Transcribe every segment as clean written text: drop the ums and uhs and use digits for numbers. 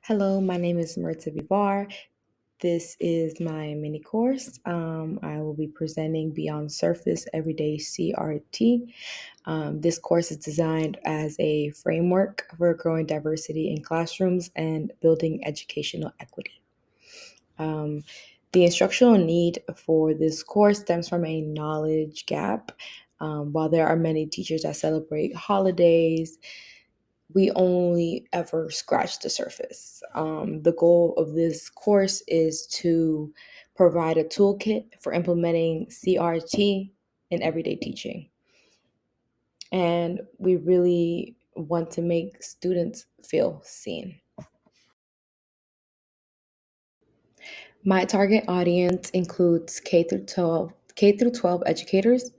Hello, my name is Maritza Vivar. This is my mini course. I will be presenting Beyond Surface Everyday CRT. This course is designed as a framework for growing diversity in classrooms and building educational equity. Um, the instructional need for this course stems from a knowledge gap. While there are many teachers that celebrate holidays, we only ever scratch the surface. The goal of this course is to provide a toolkit for implementing CRT in everyday teaching. And we really want to make students feel seen. My target audience includes K through 12 educators,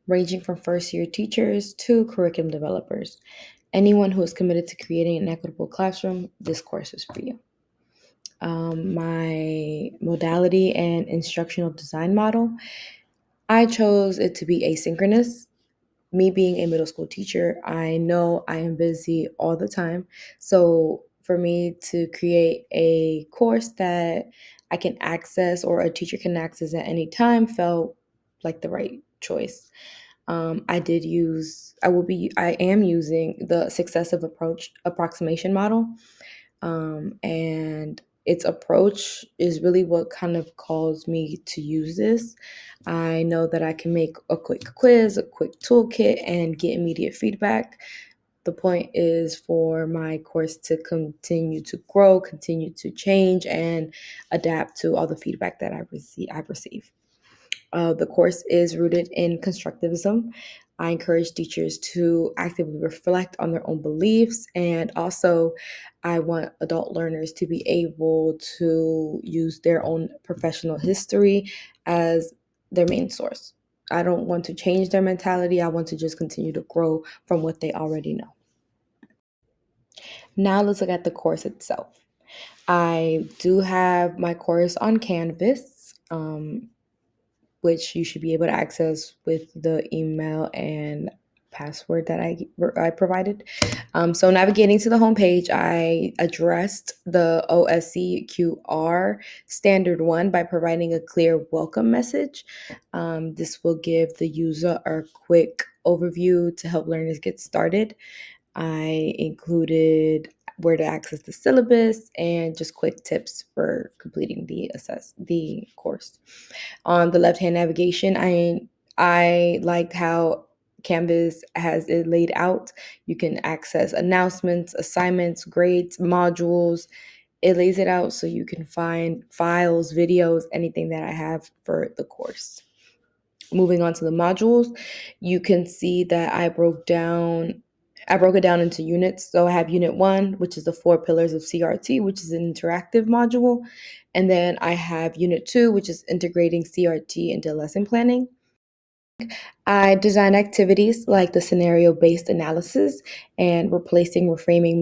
ranging from first year teachers to curriculum developers. Anyone who is committed to creating an equitable classroom, this course is for you. My modality and instructional design model, I chose it to be asynchronous. Me being a middle school teacher, I know I am busy all the time. So for me to create a course that I can access or a teacher can access at any time felt like the right choice. I am using the successive approach approximation model, and its approach is really what kind of caused me to use this. I know that I can make a quick quiz, a quick toolkit, and get immediate feedback. The point is for my course to continue to grow, continue to change, and adapt to all the feedback that I've received. The course is rooted in constructivism. I encourage teachers to actively reflect on their own beliefs, and also I want adult learners to be able to use their own professional history as their main source. I don't want to change their mentality. I want to just continue to grow from what they already know. Now let's look at the course itself. I do have my course on Canvas. Which you should be able to access with the email and password that I provided. So navigating to the homepage, I addressed the OSCQR standard 1 by providing a clear welcome message. This will give the user a quick overview to help learners get started. I included where to access the syllabus and just quick tips for completing the course. On the left-hand navigation, I liked how Canvas has it laid out. You can access announcements, assignments, grades, modules. It lays it out so you can find files, videos, anything that I have for the course. Moving on to the modules, you can see that I broke it down into units. So I have unit 1, which is the 4 pillars of CRT, which is an interactive module. And then I have unit 2, which is integrating CRT into lesson planning. I design activities like the scenario-based analysis and replacing and reframing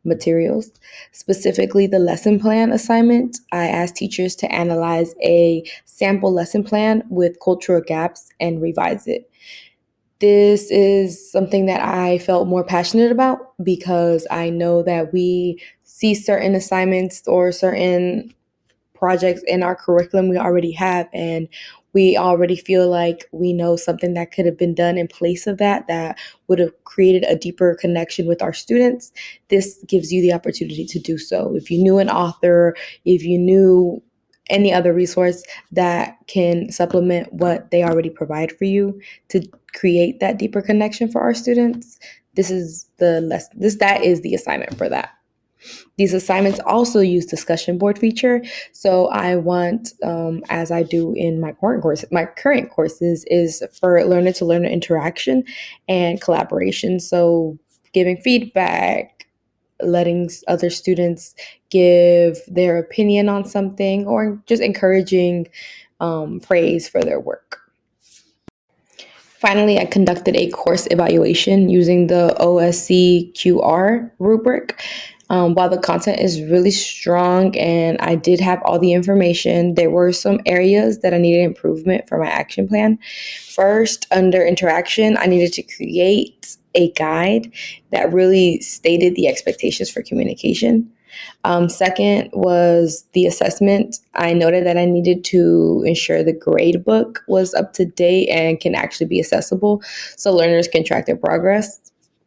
materials. Specifically, the lesson plan assignment, I asked teachers to analyze a sample lesson plan with cultural gaps and revise it. This is something that I felt more passionate about because I know that we see certain assignments or certain projects in our curriculum we already have, and we already feel like we know something that could have been done in place of that would have created a deeper connection with our students. This gives you the opportunity to do so. If you knew an author, if you knew any other resource that can supplement what they already provide for you to create that deeper connection for our students, that is the assignment for that. These assignments also use discussion board feature. So I want, as I do in my current courses is for learner to learner interaction and collaboration. So giving feedback, letting other students give their opinion on something, or just encouraging praise for their work. Finally, I conducted a course evaluation using the OSCQR rubric. While the content is really strong and I did have all the information, there were some areas that I needed improvement for my action plan. First, under interaction, I needed to create a guide that really stated the expectations for communication. Second was the assessment. I noted that I needed to ensure the grade book was up to date and can actually be accessible so learners can track their progress.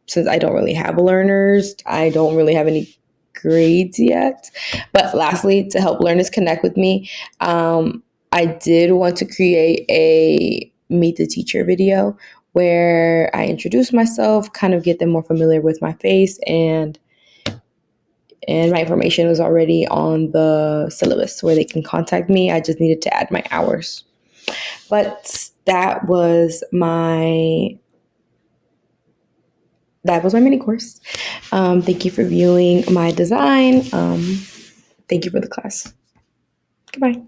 Since I don't really have learners, I don't really have any grades yet. But lastly, to help learners connect with me, I did want to create a meet the teacher video where I introduce myself, kind of get them more familiar with my face, and my information was already on the syllabus where they can contact me. I just needed to add my hours. But that was my mini course. Thank you for viewing my design. Thank you for the class. Goodbye.